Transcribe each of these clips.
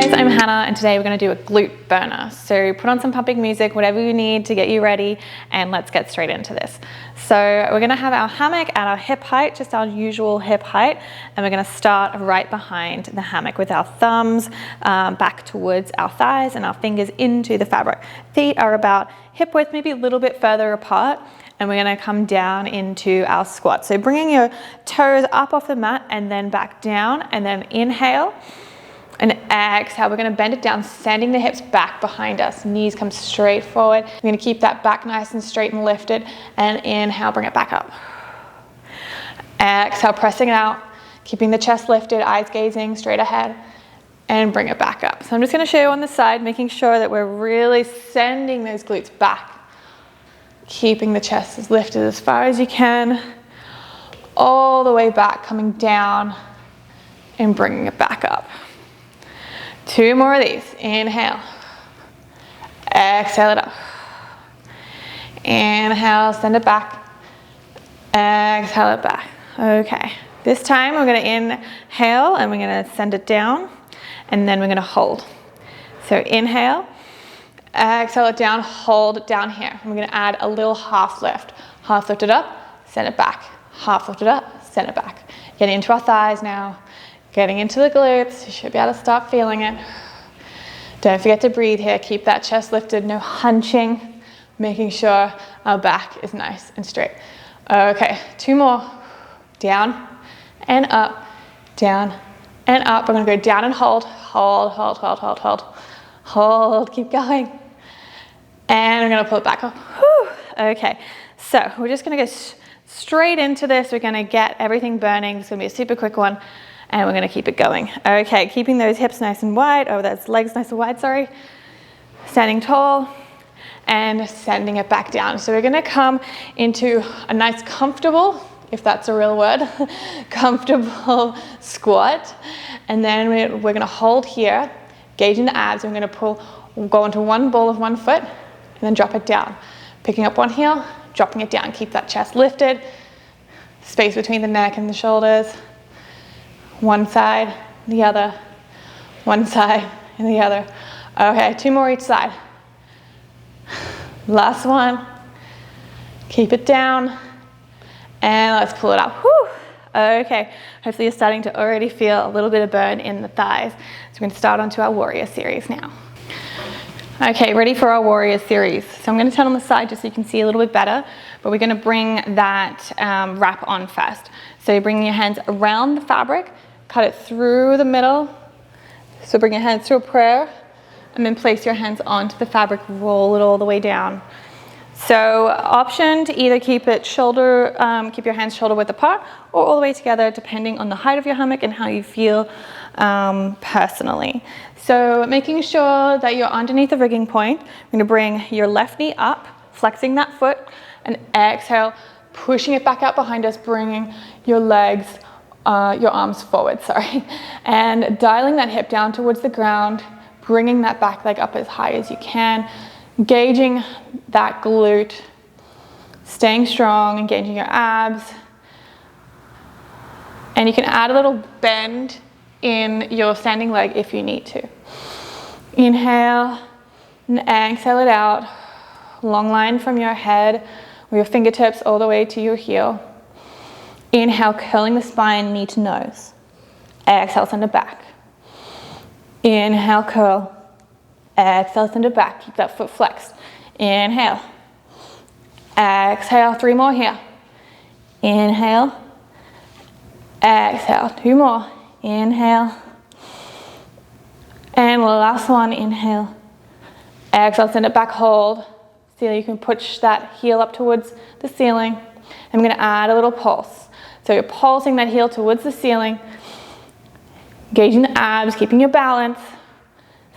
guys, I'm Hannah and today we're going to do a glute burner. So put on some pumping music, whatever you need to get you ready, and let's get straight into this. So we're going to have our hammock at our hip height, just our usual hip height, and we're going to start right behind the hammock with our thumbs back towards our thighs and our fingers into the fabric. Feet are about hip width, maybe a little bit further apart, and we're going to come down into our squat. So bringing your toes up off the mat and then back down, and then inhale. And exhale, we're going to bend it down, sending the hips back behind us. Knees come straight forward. We're going to keep that back nice and straight and lifted. And inhale, bring it back up. Exhale, pressing it out, keeping the chest lifted, eyes gazing straight ahead, and bring it back up. So I'm just going to show you on the side, making sure that we're really sending those glutes back. Keeping the chest as lifted as far as you can, all the way back, coming down and bringing it back up. 2 more of these. Inhale. Exhale it up. Inhale, send it back. Exhale it back. Okay. This time we're going to inhale and we're going to send it down, and then we're going to hold. So inhale, exhale it down, hold it down here. And we're going to add a little half lift. Half lift it up, send it back. Half lift it up, send it back. Getting into our thighs now. Getting into the glutes, you should be able to start feeling it. Don't forget to breathe here, keep that chest lifted, no hunching, making sure our back is nice and straight. Okay, 2 more. Down and up, down and up. We're gonna go down and hold, hold, hold, hold, hold, hold, hold, keep going. And we're gonna pull it back up. Whew. Okay, so we're just gonna go straight into this. We're gonna get everything burning. It's gonna be a super quick one. And we're going to keep it going. Okay, keeping those hips nice and wide, those legs nice and wide, sorry. Standing tall and sending it back down. So we're going to come into a nice comfortable, if that's a real word, comfortable squat. And then we're going to hold here, gauging the abs. We're going to go into one ball of one foot and then drop it down. Picking up one heel, dropping it down. Keep that chest lifted, space between the neck and the shoulders. One side, the other, one side and the other. Okay, 2 more each side. Last one. Keep it down. And let's pull it up. Whew. Okay, hopefully you're starting to already feel a little bit of burn in the thighs. So we're going to start onto our warrior series now. Okay, ready for our warrior series. So I'm going to turn on the side just so you can see a little bit better, but we're going to bring that wrap on first. So you're bringing your hands around the fabric, cut it through the middle. So bring your hands to a prayer, and then place your hands onto the fabric, roll it all the way down. So option to either keep your hands shoulder width apart or all the way together, depending on the height of your hammock and how you feel personally. So making sure that you're underneath the rigging point, you're going to bring your left knee up, flexing that foot, and exhale, pushing it back out behind us, bringing your legs, your arms forward, sorry, and dialing that hip down towards the ground, bringing that back leg up as high as you can, engaging that glute, staying strong, engaging your abs, and you can add a little bend in your standing leg if you need to. Inhale and exhale it out, long line from your head with your fingertips all the way to your heel. Inhale, curling the spine, knee to nose. Exhale, send it back. Inhale, curl. Exhale, send it back. Keep that foot flexed. Inhale. Exhale, 3 more here. Inhale. Exhale, 2 more. Inhale. And last one, inhale. Exhale, send it back, hold. See, you can push that heel up towards the ceiling. I'm going to add a little pulse. So you're pulsing that heel towards the ceiling, gauging the abs, keeping your balance,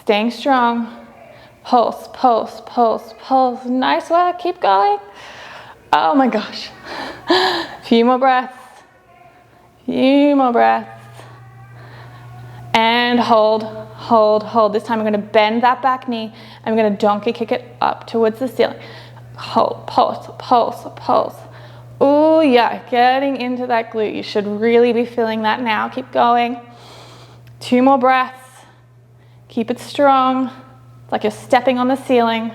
staying strong. Pulse, pulse, pulse, pulse. Nice work, keep going. Oh my gosh. Few more breaths. Few more breaths. And hold, hold, hold. This time I'm going to bend that back knee. I'm going to donkey kick it up towards the ceiling. Hold, pulse, pulse, pulse. Oh yeah, getting into that glute. You should really be feeling that now. Keep going. 2 more breaths. Keep it strong, like you're stepping on the ceiling.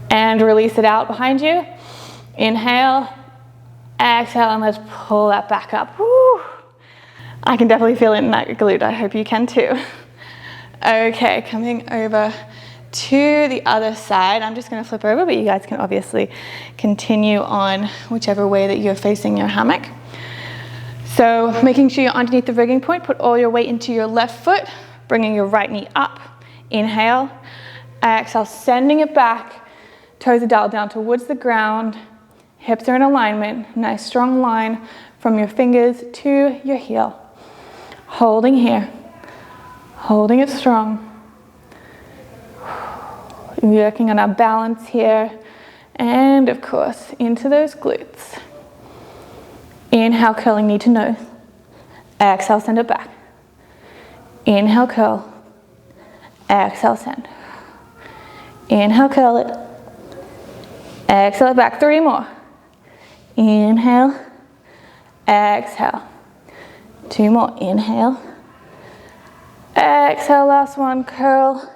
And release it out behind you. Inhale, exhale, and let's pull that back up. Woo. I can definitely feel it in that glute. I hope you can too. Okay, coming over to the other side. I'm just gonna flip over, but you guys can obviously continue on whichever way that you're facing your hammock. So making sure you're underneath the rigging point, put all your weight into your left foot, bringing your right knee up. Inhale, exhale, sending it back. Toes are dialed down towards the ground. Hips are in alignment. Nice strong line from your fingers to your heel. Holding here. Holding it strong. Working on our balance here. And of course, into those glutes. Inhale, curling knee to nose. Exhale, send it back. Inhale, curl. Exhale, send. Inhale, curl it. Exhale it back, 3 more. Inhale, exhale. 2 more, inhale. Exhale, last one, curl.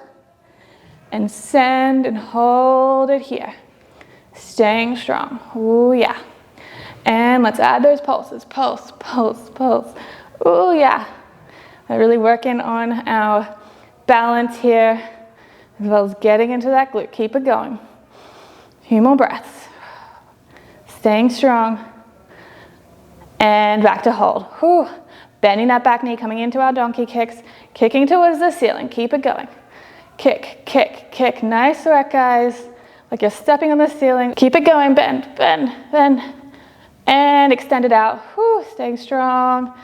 And send and hold it here. Staying strong, ooh yeah. And let's add those pulses, pulse, pulse, pulse. Ooh yeah. We're really working on our balance here, as well as getting into that glute. Keep it going. Few more breaths. Staying strong. And back to hold. Whew. Bending that back knee, coming into our donkey kicks. Kicking towards the ceiling. Keep it going. Kick, kick, kick. Nice work, guys. Like you're stepping on the ceiling. Keep it going. Bend, bend, bend. And extend it out. Whew. Staying strong.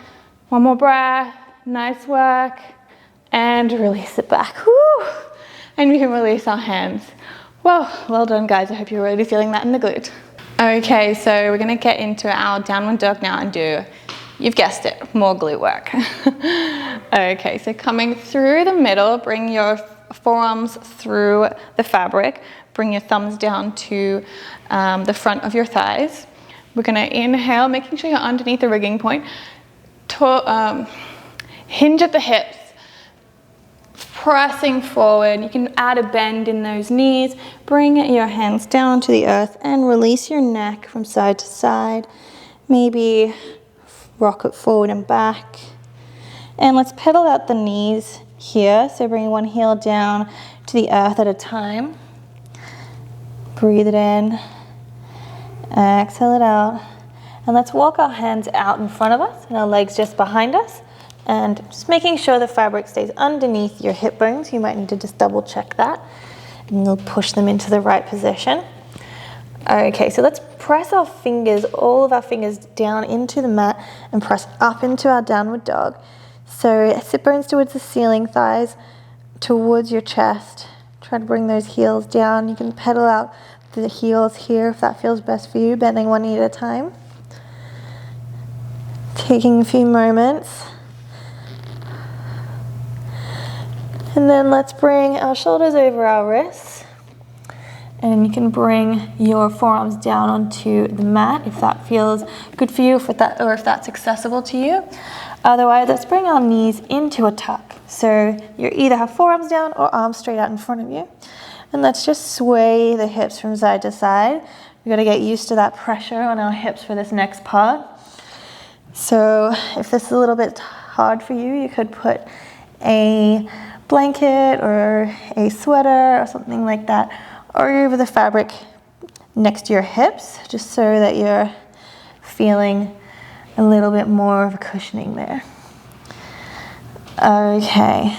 One more breath. Nice work. And release it back. Whew. And we can release our hands. Whoa, well done guys. I hope you're really feeling that in the glute. Okay, so we're gonna get into our downward dog now and do, you've guessed it, more glute work. Okay, so coming through the middle, bring your forearms through the fabric, bring your thumbs down to the front of your thighs. We're gonna inhale, making sure you're underneath the rigging point. Hinge at the hips. Pressing forward, you can add a bend in those knees. Bring your hands down to the earth and release your neck from side to side. Maybe rock it forward and back. And let's pedal out the knees here. So bring one heel down to the earth at a time. Breathe it in. Exhale it out. And let's walk our hands out in front of us and our legs just behind us. And just making sure the fabric stays underneath your hip bones. You might need to just double check that. And you'll push them into the right position. Okay, so let's press our fingers, all of our fingers down into the mat and press up into our downward dog. So sit bones towards the ceiling, thighs towards your chest. Try to bring those heels down. You can pedal out the heels here if that feels best for you, bending one knee at a time. Taking a few moments. And then let's bring our shoulders over our wrists. And you can bring your forearms down onto the mat if that feels good for you, or if that's accessible to you. Otherwise, let's bring our knees into a tuck. So you either have forearms down or arms straight out in front of you. And let's just sway the hips from side to side. We've got to get used to that pressure on our hips for this next part. So if this is a little bit hard for you, you could put a blanket or a sweater or something like that over the fabric next to your hips, just so that you're feeling a little bit more of a cushioning there. Okay,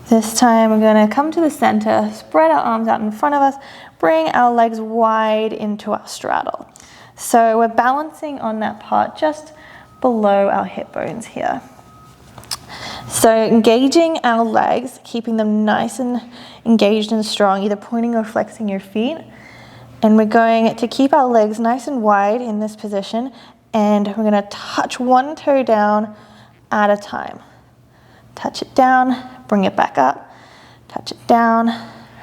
this time we're going to come to the center, spread our arms out in front of us, bring our legs wide into our straddle. So we're balancing on that part just below our hip bones here. So engaging our legs, keeping them nice and engaged and strong, either pointing or flexing your feet. And we're going to keep our legs nice and wide in this position, and we're going to touch one toe down at a time. Touch it down, bring it back up. Touch it down,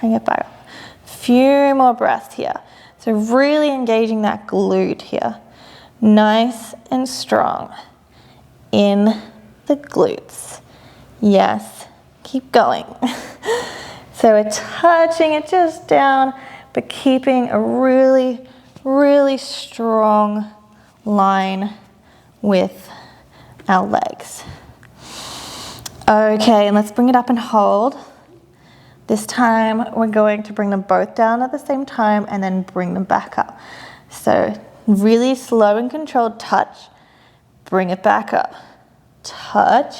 bring it back up. Few more breaths here. So really engaging that glute here. Nice and strong in the glutes. Yes, keep going. So we're touching it just down, but keeping a really, really strong line with our legs. Okay, and let's bring it up and hold. This time we're going to bring them both down at the same time and then bring them back up. So really slow and controlled touch, bring it back up. Touch,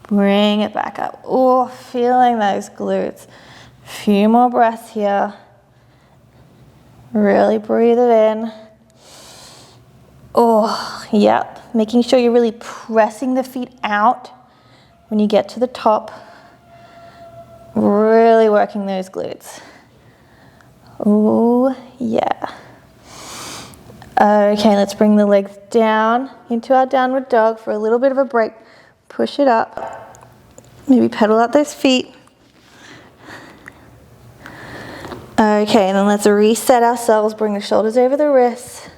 bring it back up. Oh, feeling those glutes. A few more breaths here. Really breathe it in. Oh, yep. Making sure you're really pressing the feet out when you get to the top. Really working those glutes. Oh, yeah. Okay, let's bring the legs down into our downward dog for a little bit of a break. Push it up. Maybe pedal out those feet. Okay, and then let's reset ourselves. Bring the shoulders over the wrists.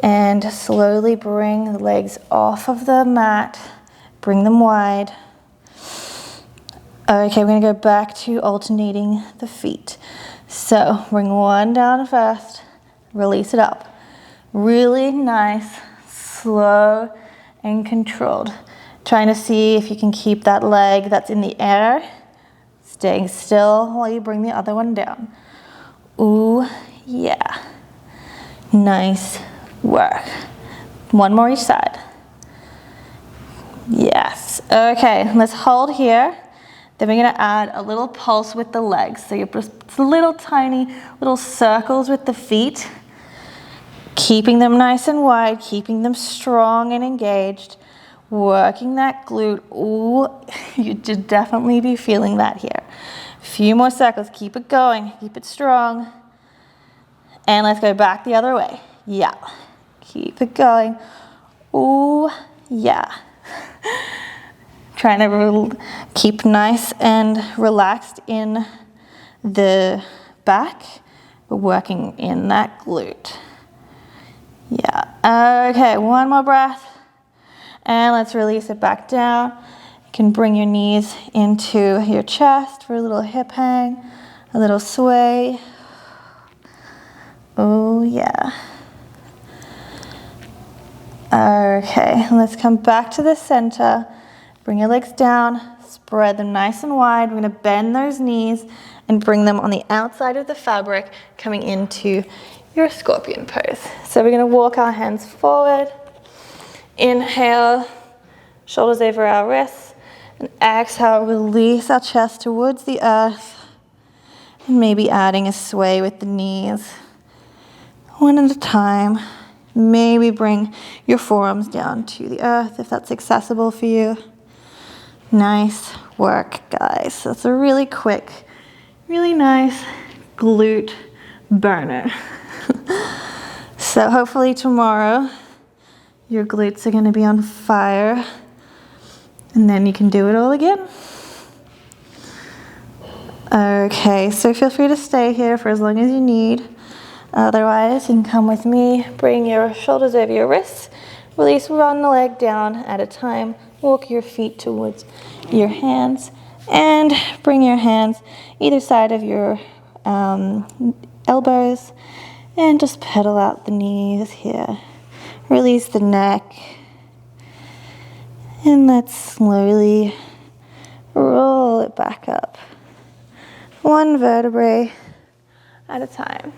And slowly bring the legs off of the mat. Bring them wide. Okay, we're going to go back to alternating the feet. So bring one down first, release it up. Really nice, slow and controlled. Trying to see if you can keep that leg that's in the air, staying still while you bring the other one down. Ooh, yeah. Nice work. One more each side. Yes. Okay, let's hold here. Then we're going to add a little pulse with the legs. So you're just little tiny little circles with the feet, keeping them nice and wide, keeping them strong and engaged, working that glute. Ooh, you should definitely be feeling that here. A few more circles. Keep it going. Keep it strong. And let's go back the other way. Yeah. Keep it going. Ooh, yeah. Trying to keep nice and relaxed in the back, but working in that glute. Yeah. Okay, one more breath. And let's release it back down. You can bring your knees into your chest for a little hip hang, a little sway. Oh, yeah. Okay, let's come back to the center. Bring your legs down, spread them nice and wide. We're going to bend those knees and bring them on the outside of the fabric, coming into your scorpion pose. So we're going to walk our hands forward. Inhale, shoulders over our wrists. And exhale, release our chest towards the earth. And maybe adding a sway with the knees. One at a time. Maybe bring your forearms down to the earth if that's accessible for you. Nice work, guys. That's a really quick, really nice glute burner. So hopefully tomorrow your glutes are going to be on fire, and then you can do it all again. Okay, so feel free to stay here for as long as you need. Otherwise, you can come with me. Bring your shoulders over your wrists. Release one leg down at a time. Walk your feet towards your hands. And bring your hands either side of your elbows. And just pedal out the knees here. Release the neck. And let's slowly roll it back up. One vertebrae at a time,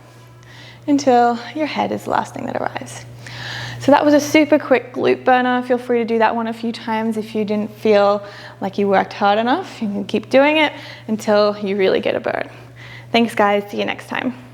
until your head is the last thing that arrives. So that was a super quick glute burner. Feel free to do that one a few times if you didn't feel like you worked hard enough. You can keep doing it until you really get a burn. Thanks guys, see you next time.